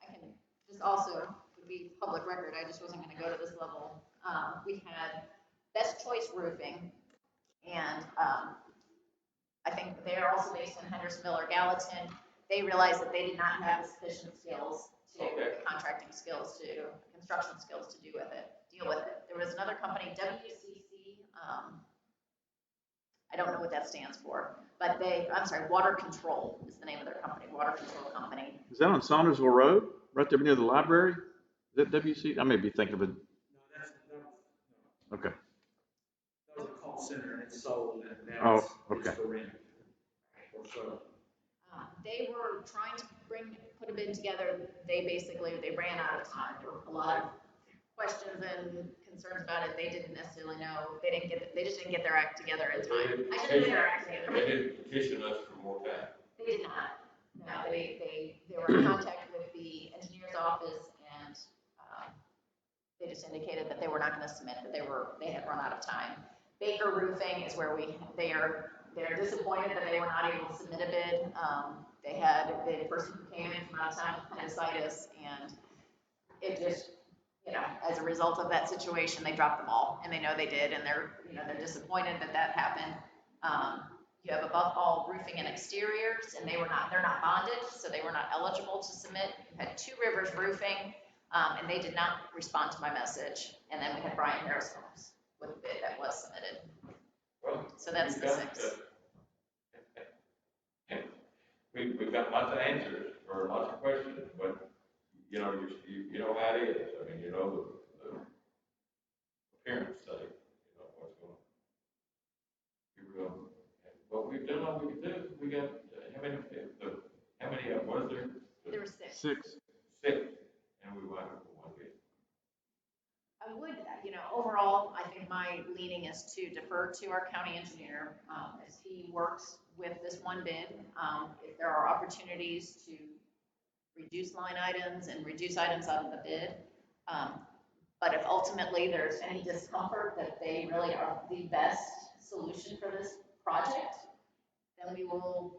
can just also, would be public record, I just wasn't gonna go to this level. We had Best Choice Roofing, and, I think they're also based in Hendersonville or Gallatin. They realized that they did not have the sufficient skills contracting skills construction skills to deal with it. There was another company, WCC, I don't know what that stands for, but Water Control is the name of their company, Water Control Company. Is that on Saundersville Road, right there near the library? Is that WC? I may be thinking of it. No, no. Okay. That was a call center and it's sold and now Oh, it's okay. for rent. Or so. They were trying to put a bid together. They ran out of time. There were a lot of questions and concerns about it. They didn't necessarily know. They just didn't get their act together in time. I shouldn't say their act together. They didn't petition us for more time. They did not. No, they were in contact with the engineer's office, and they just indicated that they were not going to submit, that they had run out of time. Baker Roofing is where they're disappointed that they were not able to submit a bid. They had the person who came in from out of town with appendicitis, and it just, as a result of that situation, they dropped the ball, and they know they did, and they're disappointed that happened. You have Above All Roofing and Exteriors, and they're not bonded, so they were not eligible to submit. You had Two Rivers Roofing, and they did not respond to my message. And then we had Brian Harris Homes with a bid that was submitted. Well, So that's the six. We've got lots of answers for lots of questions, but you know how it is. I mean, the appearance study, what's going on. Well, we've done all we could do. We got, how many, was there? There were six. Six. Six, and we wound up with one bid. I would, overall, I think my leaning is to defer to our county engineer as he works with this one bid. If there are opportunities to reduce line items and reduce items out of the bid, but if ultimately there's any discomfort that they really are the best solution for this project, then we will,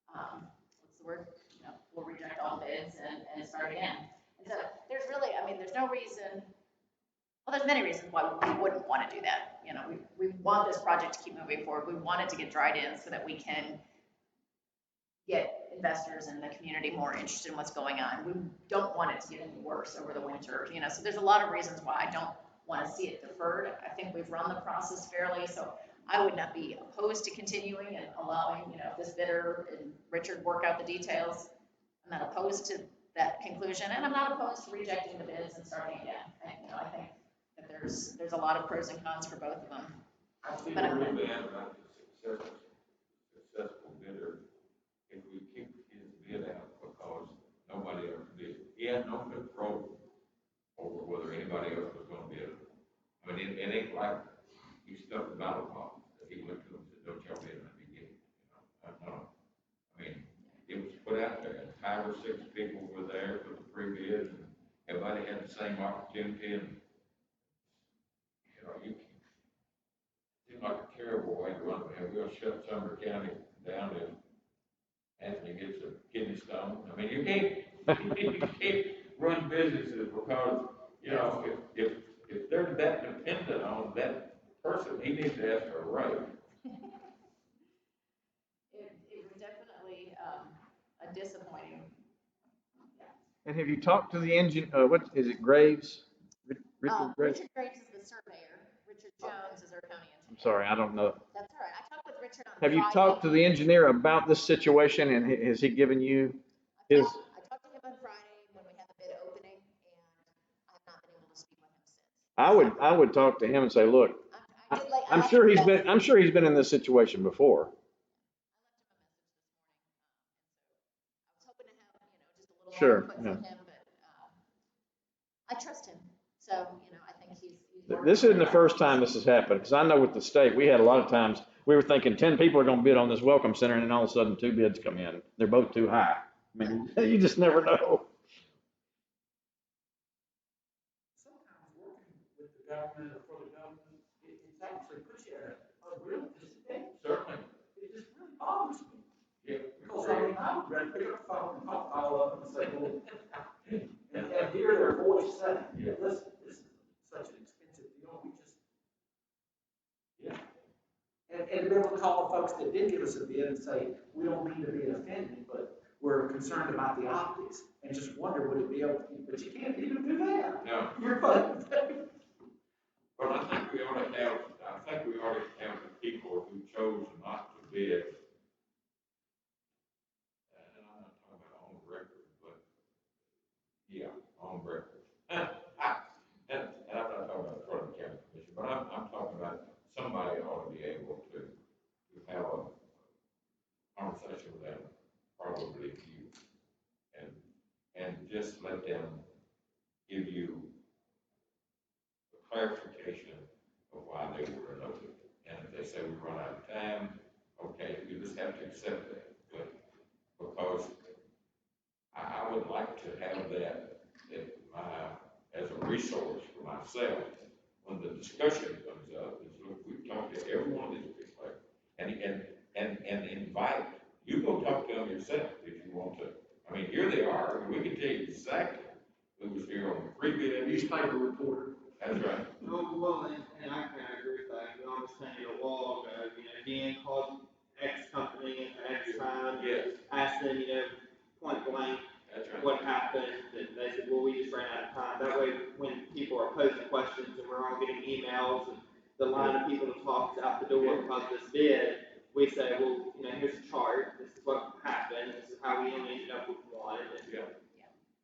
what's the word? You know, we'll reject all bids and start again. And so there's really, I mean, there's no reason, well, there's many reasons why we wouldn't want to do that. You know, we want this project to keep moving forward. We want it to get dried in so that we can get investors in the community more interested in what's going on. We don't want it to get any worse over the winter, you know, so there's a lot of reasons why I don't want to see it deferred. I think we've run the process fairly, so I would not be opposed to continuing and allowing, you know, if this bidder and Richard work out the details. I'm not opposed to that conclusion, and I'm not opposed to rejecting the bids and starting again. I think that there's a lot of pros and cons for both of them. I feel But really bad about the successful bidder if we kick his bid out because nobody else bid. He had no control over whether anybody else was gonna bid. I mean, it ain't like he stuck the battle box that he went to and said, don't y'all bid in the beginning, you know? No. I mean, it was put out there, and 5 or 6 people were there for the pre-bid, and everybody had the same opportunity, and, you know, you seem like a terrible way to run it, and we'll shut Sumner County down if Anthony gets a kidney stone. I mean, you can't run businesses because, you know, if they're that dependent on that person, he needs to ask for a raise. It was definitely a disappointing. And have you talked to the engine, what, is it Graves? Richard Graves? Richard Graves is the surveyor. Richard Jones is our county engineer. I'm sorry, I don't know. That's all right. I talked with Richard on Have you Friday. talked to the engineer about this situation, and has he given you his? I talked to him on Friday when we had the bid opening, and I have not been able to speak with him since. I would talk to him and say, look, I did like. I'm sure he's been in this situation before. I was hoping to have, just a little Sure, more input yeah. from him, but I trust him. So, I think he's working This isn't the really first hard. time this has happened, because I know with the state, we had a lot of times, we were thinking 10 people are gonna bid on this welcome center, and then all of a sudden 2 bids come in. They're both too high. I mean, you just never know. Sometimes working with the government or for the government, it's actually puts you at a real disadvantage. Certainly. It just really bothers me. Yeah. Because I mean, I would rather pick up the phone and talk all of them and say, well, and hear their voice saying, Yeah. listen, this is such an expensive deal, we just. Yeah. And to be able to call the folks that did give us a bid and say, we don't mean to be offended, but we're concerned about the optics, and just wonder, would it be able to, but you can't even do that. No. You're fine. Well, I think we ought to have the people who chose not to bid. And I'm not talking about on record, but yeah, on record. And I'm not talking about in front of the county commission, but I'm talking about somebody ought to be able to have a conversation with them, probably you, and just let them give you a clarification of why they were elected. And if they say we run out of time, okay, you just have to accept that. But because I would like to have that as a resource for myself when the discussion comes up. Is look, we've talked to every one of these people, and invite you go talk to them yourself if you want to. I mean, here they are. We can tell you exactly who was here on the pre-bid. Newspaper reporter. That's right. Well, and I kind of agree with that. We always send you a while ago, Dan called X company at X time. Yes, Asked them, point blank, that's right. what happened, and they said, well, we just ran out of time. That way, when people are posing questions and we're all getting emails and the line of people to talk is out the door because of this bid, we say, well, here's a chart, this is what happened, this is how we only ended up with one. Yeah.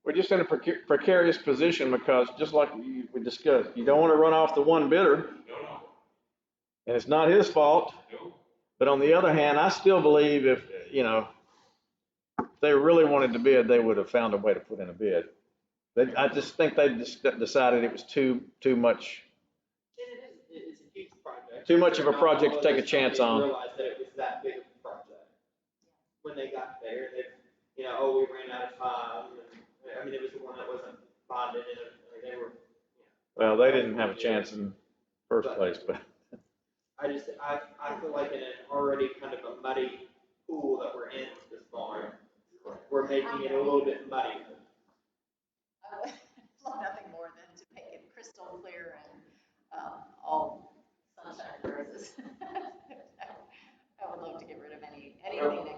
We're just in a precarious position because, just like we discussed, you don't want to run off the one bidder, No. and it's not his fault. No. But on the other hand, I still believe if they really wanted to bid, they would have found a way to put in a bid. I just think they decided it was too much. It's a huge project. Too much of a project to take a chance on. They realized that it was that big of a project. When they got there, we ran out of time. And, it was the one that wasn't bonded, and they were. Well, they didn't have a chance in the first place, but. I feel like in an already kind of a muddy pool that we're in this far, we're making it a little bit muddy. I would love nothing more than to make it crystal clear and all sunshine and roses. I would love to get rid of anything negative.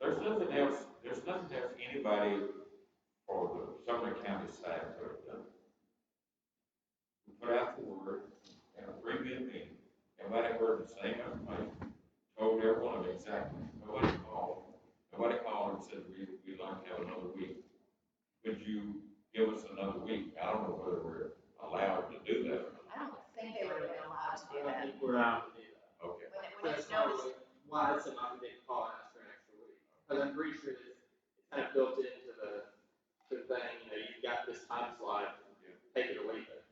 There's nothing else anybody or the Sumner County staff could have done. We put out the word in a 3-minute meeting, everybody heard the same information, told everyone exactly, nobody called and said, we'd like to have another week. Could you give us another week? I don't know whether we're allowed to do that or not. I don't think they would have been allowed to do I don't that. think we're allowed to do that. Okay. When That's it's noticed, probably why it's not a big call and ask for an extra week. Because I'm pretty sure that it's kind of built into the thing, you know, you've got this time slot, take it or leave it.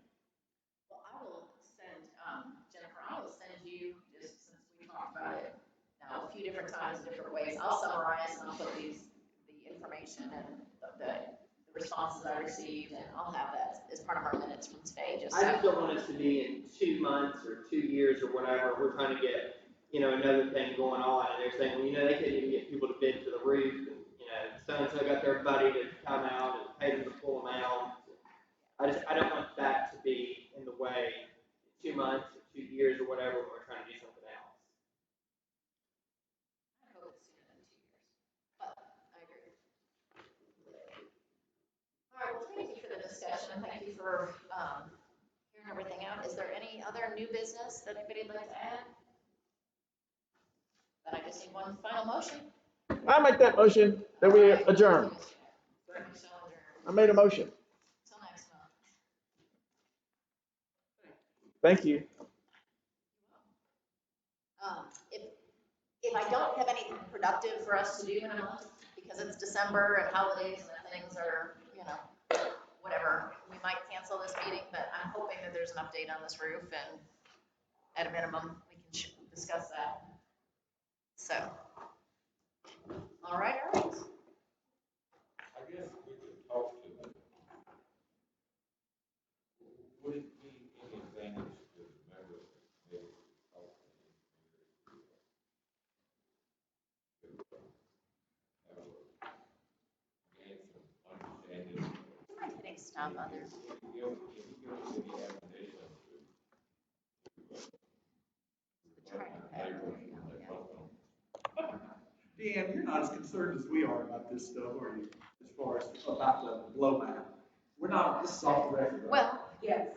well, I will send, Jennifer, I will send you, just since we talked about it now a few different times, different ways, I'll summarize and I'll put the information and the responses I received, and I'll have that as part of our minutes from today, just I so. just don't want us to be in 2 months or 2 years or whatever, we're trying to get, you know, another thing going on, and they're saying, well, you know, they couldn't even get people to bid to the roof, and, you know, so-and-so got their buddy to come out and pay them to pull them out. I don't want that to be in the way, 2 months or 2 years or whatever, when we're trying to do something else. I hope it's sooner than 2 years, but I agree. All right, well, thank you for the discussion, and thank you for, hearing everything out. Is there any other new business that anybody would like to add? Then I just need one final motion. I make that motion that we adjourn. I made a motion. Until next month. Thank you. If I don't have anything productive for us to do in a month, because it's December and holidays and things are, you know, whatever, we might cancel this meeting, but I'm hoping that there's an update on this roof, and at a minimum, we can discuss that. So, all right. I guess we could talk to them. Would it be any advantage to the members of the committee to talk to the engineers to have some understanding? Getting stuff on there. If you give us any admonition Dan, you're not as concerned as we are about this stuff, are you? As far as about the blow map. We're not, this is off the record. Right? Well, Yes.